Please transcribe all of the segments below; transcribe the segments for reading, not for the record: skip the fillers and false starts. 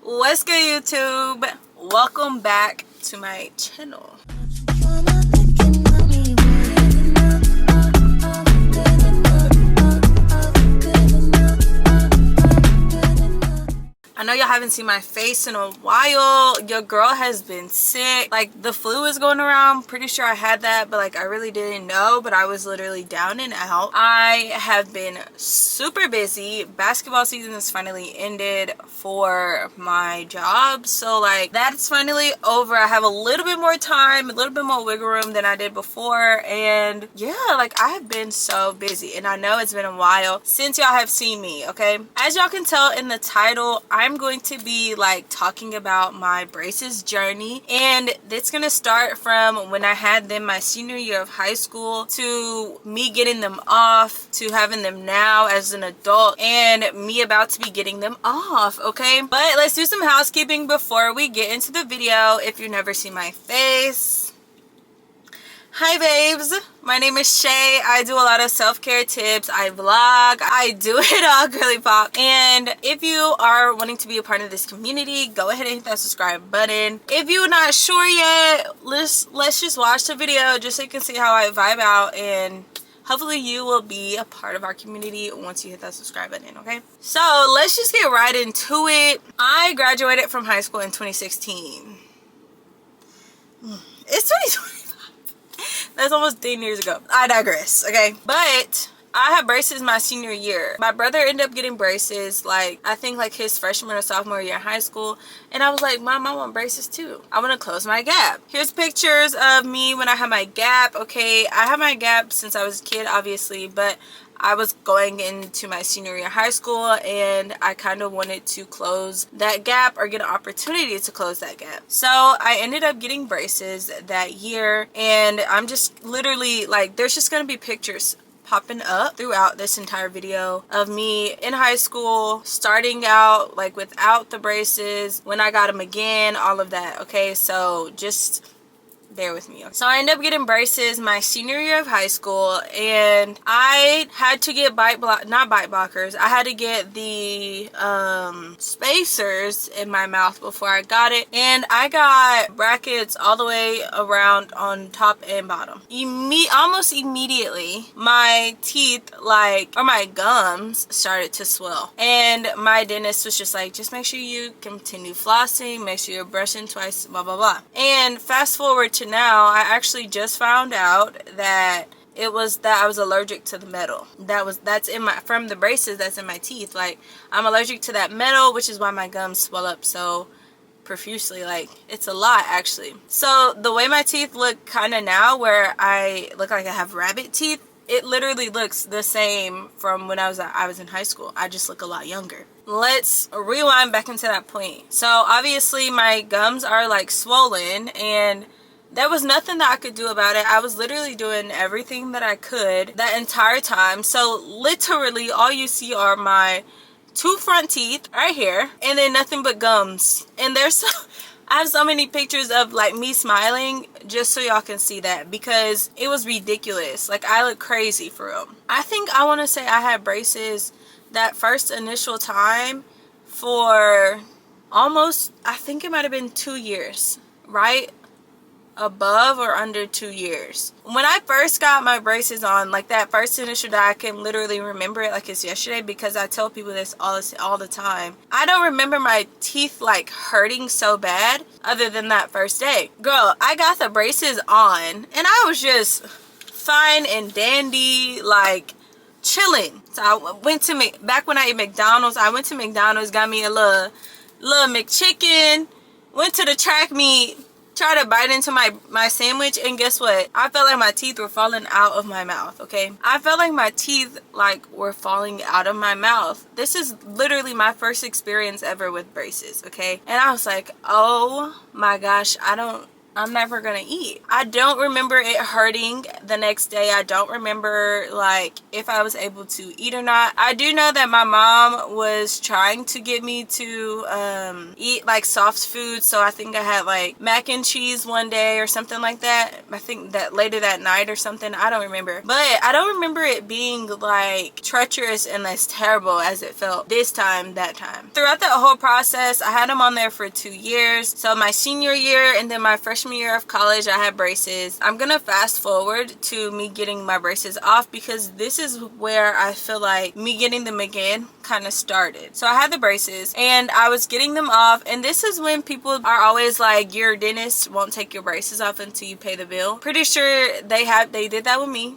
What's good, YouTube? Welcome back to my channel. I know y'all haven't seen my face in a while. Your girl has been sick. Like, the flu is going around. Pretty sure I had that, but like I really didn't know. But I was literally down and out. I have been super busy. Basketball season has finally ended for my job. So like that's finally over. I have a little bit more time, a little bit more wiggle room than I did before. And yeah, like I have been so busy. And I know it's been a while since y'all have seen me, okay? As y'all can tell in the title, I'm going to be like talking about my braces journey, and it's gonna start from when I had them my senior year of high school to me getting them off to having them now as an adult and me about to be getting them off, okay? But let's do some housekeeping before we get into the video. If you've never seen my face, hi babes, my name is Shay. I do a lot of self-care tips. I vlog. I do it all, girly pop. And if you are wanting to be a part of this community, go ahead and hit that subscribe button. If you're not sure yet, let's just watch the video just so you can see how I vibe out, and hopefully you will be a part of our community once you hit that subscribe button, okay? So let's just get right into it. I graduated from high school in 2016. It's 2020. That's almost 10 years ago. I digress, okay? But I had braces my senior year. My brother ended up getting braces like I think like his freshman or sophomore year in high school, and I was like, Mom, I want braces too. I want to close my gap. Here's pictures of me when I had my gap. Okay, I had my gap since I was a kid, obviously, but I was going into my senior year of high school and I kind of wanted to close that gap or get an opportunity to close that gap. So I ended up getting braces that year, and I'm just literally like, there's just gonna be pictures popping up throughout this entire video of me in high school, starting out like without the braces, when I got them again, all of that, okay? So just bear with me. So I ended up getting braces my senior year of high school, and I had to get not bite blockers. I had to get the spacers in my mouth before I got it, and I got brackets all the way around on top and bottom. Almost immediately, my teeth or my gums started to swell, and my dentist was just like, just make sure you continue flossing, make sure you're brushing twice, blah blah blah. And fast forward to now, I actually just found out that it was that I was allergic to the metal that's in my, from the braces that's in my teeth. Like, I'm allergic to that metal, which is why my gums swell up so profusely. Like, it's a lot actually. So the way my teeth look kind of now, where I look like I have rabbit teeth, it literally looks the same from when I was in high school. I just look a lot younger. Let's rewind back into that point. So obviously my gums are like swollen, and there was nothing that I could do about it. I was literally doing everything that I could that entire time. So literally all you see are my two front teeth right here, and then nothing but gums. And I have so many pictures of like me smiling just so y'all can see that, because it was ridiculous. Like, I look crazy for real. I think I want to say I had braces that first initial time for almost, I think it might have been 2 years, right? Above or under 2 years. When I first got my braces on, like that first initial day, I can literally remember it like it's yesterday, because I tell people this all the time. I don't remember my teeth like hurting so bad other than that first day. Girl, I got the braces on and I was just fine and dandy, like chilling. So I went to back when I ate McDonald's, I went to McDonald's, got me a little McChicken, went to the track meet, tried to bite into my sandwich, and guess what? I felt like my teeth were falling out of my mouth, okay? I felt like my teeth like were falling out of my mouth. This is literally my first experience ever with braces, okay? And I was like, oh my gosh, I don't I'm never gonna eat. I don't remember it hurting the next day. I don't remember like if I was able to eat or not. I do know that my mom was trying to get me to eat like soft food, so I think I had like mac and cheese one day or something like that. I think that later that night or something. I don't remember, but I don't remember it being like treacherous and as terrible as it felt this time, that time. Throughout that whole process, I had them on there for 2 years. So my senior year and then my freshman year of college, I had braces. I'm gonna fast forward to me getting my braces off because this is where I feel like me getting them again kind of started. So I had the braces and I was getting them off, and this is when people are always like, your dentist won't take your braces off until you pay the bill. Pretty sure they did that with me.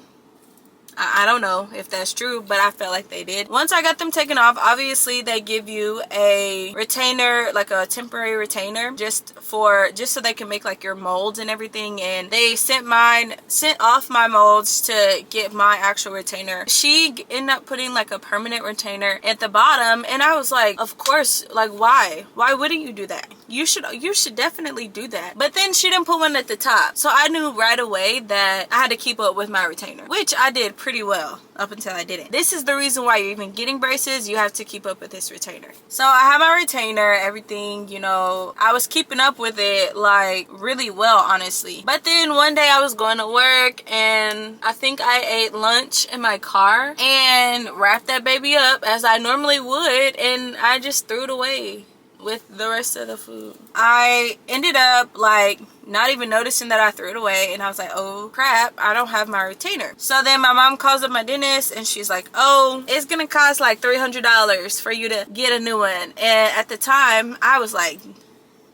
I don't know if that's true, but I felt like they did. Once I got them taken off, obviously they give you a retainer, like a temporary retainer, just so they can make like your molds and everything. And they sent off my molds to get my actual retainer. She ended up putting like a permanent retainer at the bottom, and I was like, of course, like why wouldn't you do that? You should definitely do that. But then she didn't put one at the top, so I knew right away that I had to keep up with my retainer, which I did pretty well up until I didn't. This is the reason why you're even getting braces. You have to keep up with this retainer. So I have my retainer, everything, you know, I was keeping up with it like really well, honestly. But then one day I was going to work and I think I ate lunch in my car and wrapped that baby up as I normally would, and I just threw it away with the rest of the food. I ended up like not even noticing that I threw it away, and I was like, oh crap, I don't have my retainer. So then my mom calls up my dentist and she's like, oh, it's gonna cost like $300 for you to get a new one. And at the time I was like,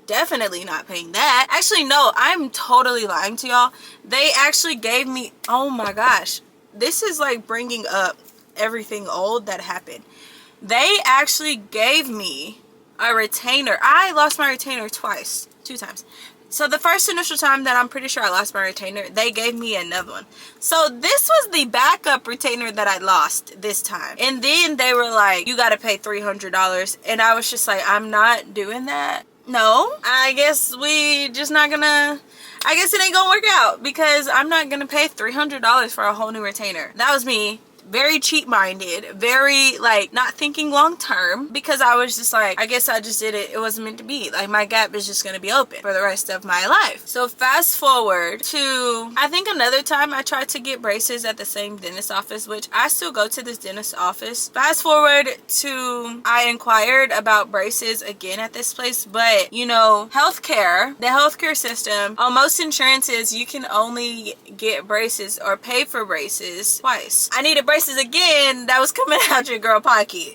definitely not paying that. Actually, no, I'm totally lying to y'all. They actually gave me, oh my gosh, this is like bringing up everything old that happened. They actually gave me a retainer. I lost my retainer two times. So the first initial time that I'm pretty sure I lost my retainer, they gave me another one. So this was the backup retainer that I lost this time. And then they were like, you gotta pay $300. And I was just like, I'm not doing that. No, I guess we just not gonna, I guess it ain't gonna work out because I'm not gonna pay $300 for a whole new retainer. That was me. Very cheap-minded, very like not thinking long term, because I was just like, I guess I just did it, it wasn't meant to be. Like my gap is just gonna be open for the rest of my life. So fast forward to, I think another time I tried to get braces at the same dentist office, which I still go to this dentist office. Fast forward to, I inquired about braces again at this place, but you know, the healthcare system, on most insurances you can only get braces or pay for braces twice. I needed braces again. That was coming out your girl pocket.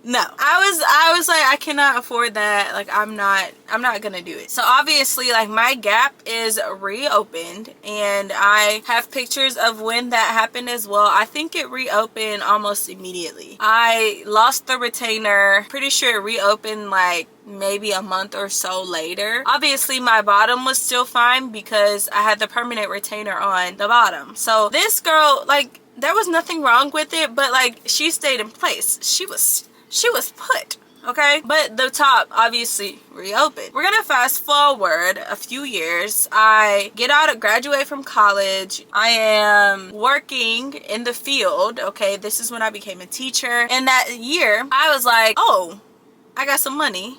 No, I was like, I cannot afford that. Like I'm not gonna do it. So obviously like my gap is reopened, and I have pictures of when that happened as well. I think it reopened almost immediately. I lost the retainer, pretty sure it reopened like maybe a month or so later. Obviously my bottom was still fine because I had the permanent retainer on the bottom. So this girl, like, there was nothing wrong with it, but like she stayed in place. She was put, okay? But the top obviously reopened. We're gonna fast forward a few years. I graduate from college. I am working in the field, okay? This is when I became a teacher. And that year I was like, oh, I got some money.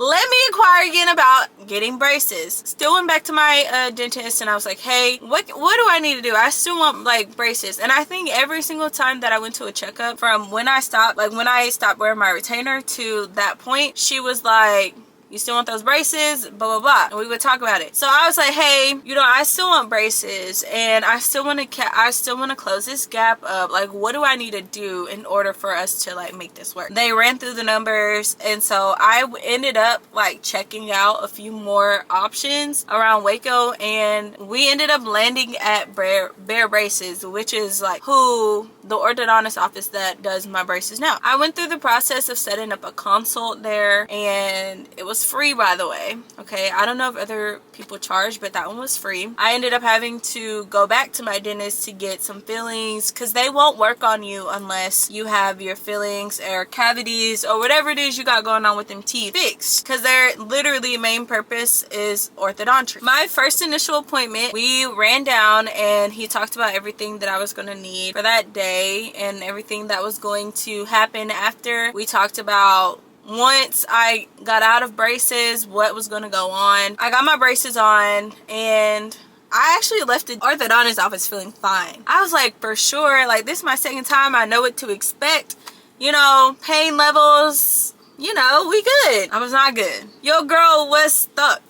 Let me inquire again about getting braces. Still went back to my dentist and I was like, hey, what do I need to do? I still want like braces. And I think every single time that I went to a checkup, from when I stopped wearing my retainer to that point, she was like, you still want those braces, blah blah blah, and we would talk about it. So I was like, hey, you know, I still want braces and I still want to close this gap up. Like, what do I need to do in order for us to like make this work? They ran through the numbers, and so I ended up like checking out a few more options around Waco, and we ended up landing at Bear Braces, which is like who the orthodontist office that does my braces now. I went through the process of setting up a consult there, and it was free, by the way. Okay, I don't know if other people charge, but that one was free. I ended up having to go back to my dentist to get some fillings, because they won't work on you unless you have your fillings or cavities or whatever it is you got going on with them teeth fixed, because their literally main purpose is orthodontics. My first initial appointment, we ran down and he talked about everything that I was going to need for that day and everything that was going to happen after. We talked about once I got out of braces, what was going to go on. I got my braces on, and I actually left the orthodontist office feeling fine. I was like, for sure, like, this is my second time. I know what to expect. You know, pain levels, you know, we good. I was not good. Your girl was stuck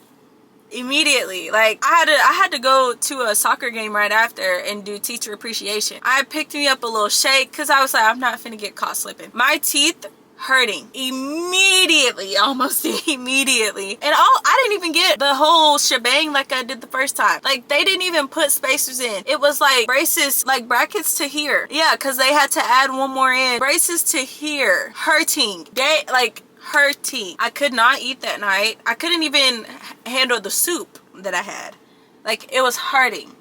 immediately. Like, I had to go to a soccer game right after and do teacher appreciation. I picked me up a little shake because I was like, I'm not finna get caught slipping. My teeth hurting immediately, almost immediately, and I didn't even get the whole shebang like I did the first time. Like, they didn't even put spacers in. It was like braces, like brackets to here. Yeah, because they had to add one more in. Braces to here, hurting. Hurting. I could not eat that night. I couldn't even handle the soup that I had. Like, it was hurting.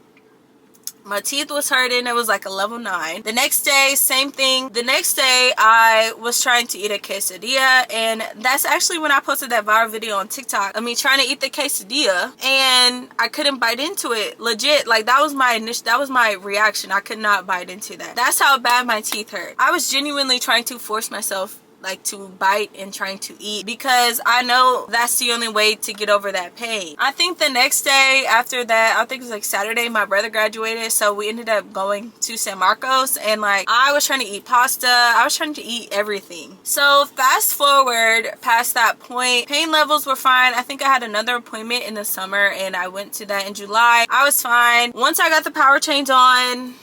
My teeth was hurting. It was like a level 9. The next day, same thing. The next day, I was trying to eat a quesadilla, and that's actually when I posted that viral video on TikTok of me trying to eat the quesadilla, and I couldn't bite into it. Legit, like, that was my reaction. I could not bite into that. That's how bad my teeth hurt. I was genuinely trying to force myself, like, to bite and trying to eat, because I know that's the only way to get over that pain. I think the next day after that, I think it was like Saturday, my brother graduated, so we ended up going to San Marcos, and like, I was trying to eat pasta. I was trying to eat everything. So fast forward past that point, pain levels were fine. I think I had another appointment in the summer, and I went to that in July. I was fine. Once I got the power chains on,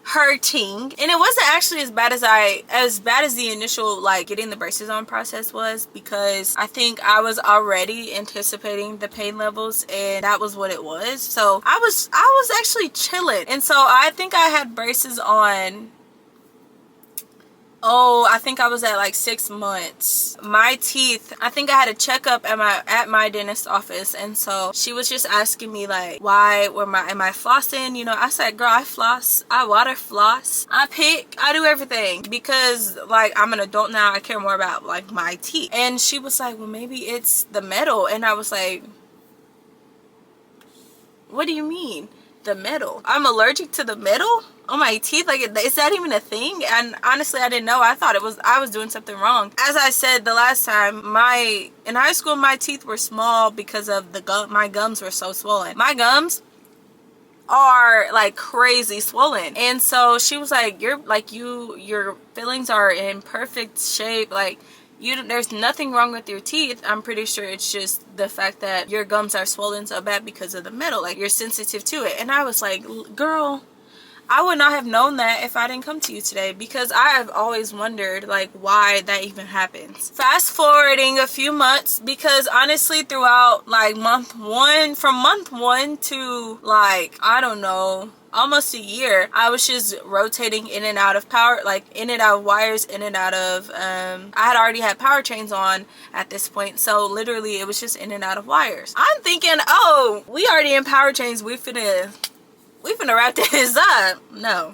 hurting, and it wasn't actually as bad as the initial, like, getting the braces on process was, because I think I was already anticipating the pain levels, and that was what it was. So I was actually chilling, and so I think I had braces on, oh, I think I was at like 6 months. My teeth, I think I had a checkup at my dentist office, and so she was just asking me like, why am I flossing? You know, I said, girl, I floss, I water floss, I pick, I do everything, because like, I'm an adult now. I care more about like my teeth. And she was like, well, maybe it's the metal. And I was like, what do you mean the metal? I'm allergic to the metal on my teeth? Like, is that even a thing? And honestly, I didn't know. I thought I was doing something wrong. As I said the last time, in high school, my teeth were small because of my gums were so swollen. My gums are like crazy swollen, and so she was like, your fillings are in perfect shape, like, there's nothing wrong with your teeth. I'm pretty sure it's just the fact that your gums are swollen so bad because of the metal, like, you're sensitive to it. And I was like, girl, I would not have known that if I didn't come to you today, because I have always wondered like why that even happens. Fast forwarding a few months, because honestly throughout like from month one to like, I don't know, almost a year, I was just rotating in and out of power, like in and out of wires, in and out of I had already had power chains on at this point, so literally it was just in and out of wires. I'm thinking, oh, we already in power chains, we finna wrap this up. No,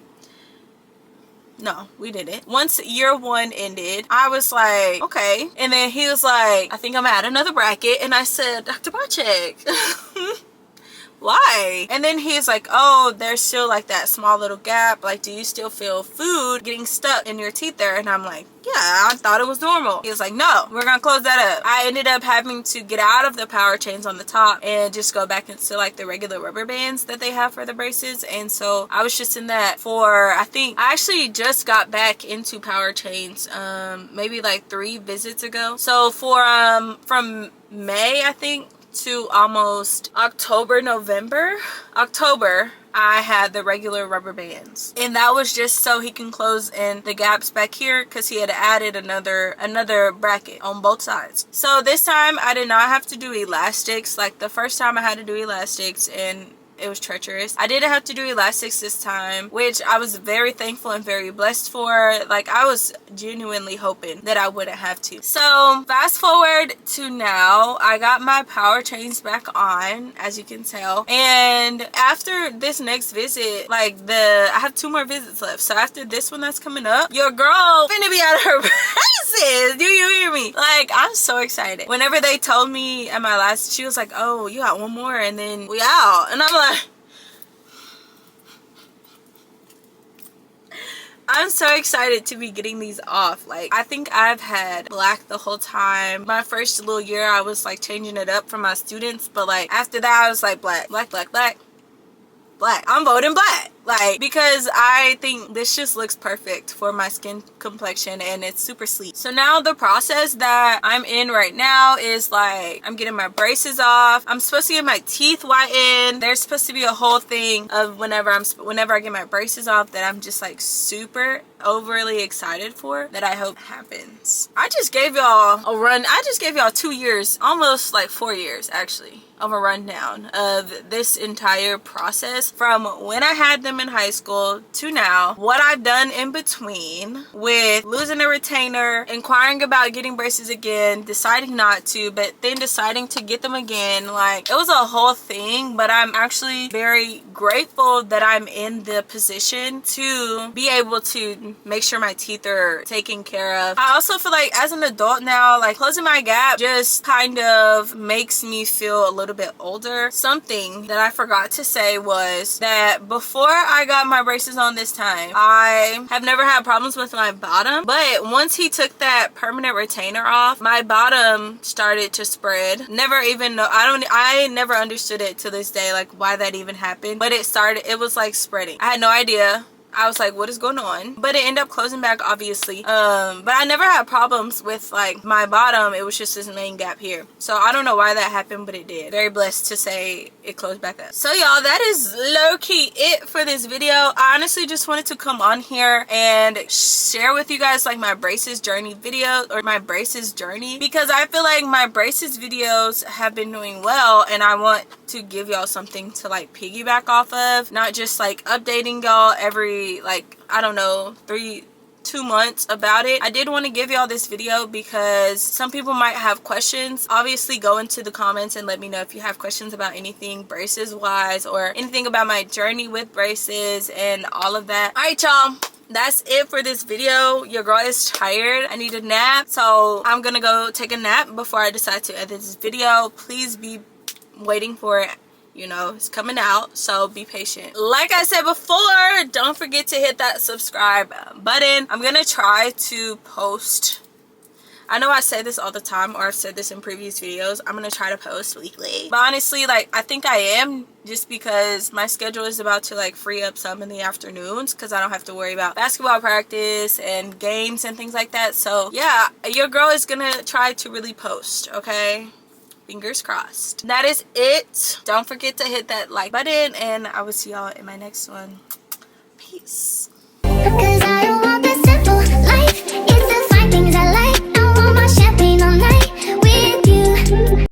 we didn't. Once year 1 ended, I was like, okay. And then he was like, I think I'm at another bracket. And I said, Dr. Bacek, why? And then he's like, oh, there's still like that small little gap. Like, do you still feel food getting stuck in your teeth there? And I'm like, yeah, I thought it was normal. He was like, no, we're gonna close that up. I ended up having to get out of the power chains on the top and just go back into like the regular rubber bands that they have for the braces. And so I was just in that for, I think I actually just got back into power chains maybe like 3 visits ago. So for from May, I think, to almost October, I had the regular rubber bands, and that was just so he can close in the gaps back here, because he had added another bracket on both sides. So this time I did not have to do elastics. Like the first time I had to do elastics, and it was treacherous. I didn't have to do elastics this time, which I was very thankful and very blessed for. Like, I was genuinely hoping that I wouldn't have to. So fast forward to now, I got my power chains back on, as you can tell. And after this next visit, like I have 2 more visits left. So after this one that's coming up, your girl finna be out of her braces. Do you hear me? Like, I'm so excited. Whenever they told me at my last, she was like, oh, you got 1 more and then we out. And I'm like, I'm so excited to be getting these off. Like, I think I've had black the whole time. My first little year, I was like changing it up for my students, but like after that, I was like black, black, black, black, black. I'm voting black. Like, because I think this just looks perfect for my skin complexion and it's super sleek. So now the process that I'm in right now is like, I'm getting my braces off. I'm supposed to get my teeth whitened. There's supposed to be a whole thing of whenever I get my braces off that I'm just like super overly excited for, that I hope happens. I just gave y'all a run. I just gave y'all 2 years, almost like 4 years actually, of a rundown of this entire process from when I had them in high school to now, what I've done in between with losing a retainer, inquiring about getting braces again, deciding not to, but then deciding to get them again. Like, it was a whole thing, but I'm actually very grateful that I'm in the position to be able to make sure my teeth are taken care of. I also feel like as an adult now, like closing my gap just kind of makes me feel a little bit older. Something that I forgot to say was that before I got my braces on this time, I have never had problems with my bottom, but once he took that permanent retainer off, my bottom started to spread. Never even know, I never understood it to this day, like why that even happened, but it was like spreading. I had no idea. I was like, what is going on? But it ended up closing back, obviously. But I never had problems with like my bottom. It was just this main gap here. So I don't know why that happened, but it did. Very blessed to say it closed back up. So y'all, that is low-key it for this video. I honestly just wanted to come on here and share with you guys like my braces journey video, or my braces journey, because I feel like my braces videos have been doing well and I want to give y'all something to like piggyback off of, not just like updating y'all every like, I don't know, 2 months about it. I did want to give y'all this video because some people might have questions. Obviously, go into the comments and let me know if you have questions about anything braces wise or anything about my journey with braces and all of that. All right, y'all, that's it for this video. Your girl is tired. I need a nap, so I'm gonna go take a nap before I decide to edit this video. Please be waiting for it. You know, it's coming out, so be patient. Like I said before, don't forget to hit that subscribe button. I'm gonna try to post, I know I say this all the time, or I've said this in previous videos, I'm gonna try to post weekly, but honestly, like, I think I am, just because my schedule is about to like free up some in the afternoons because I don't have to worry about basketball practice and games and things like that. So yeah, your girl is gonna try to really post, okay? Fingers crossed. That is it. Don't forget to hit that like button and I will see y'all in my next one. Peace. Because I don't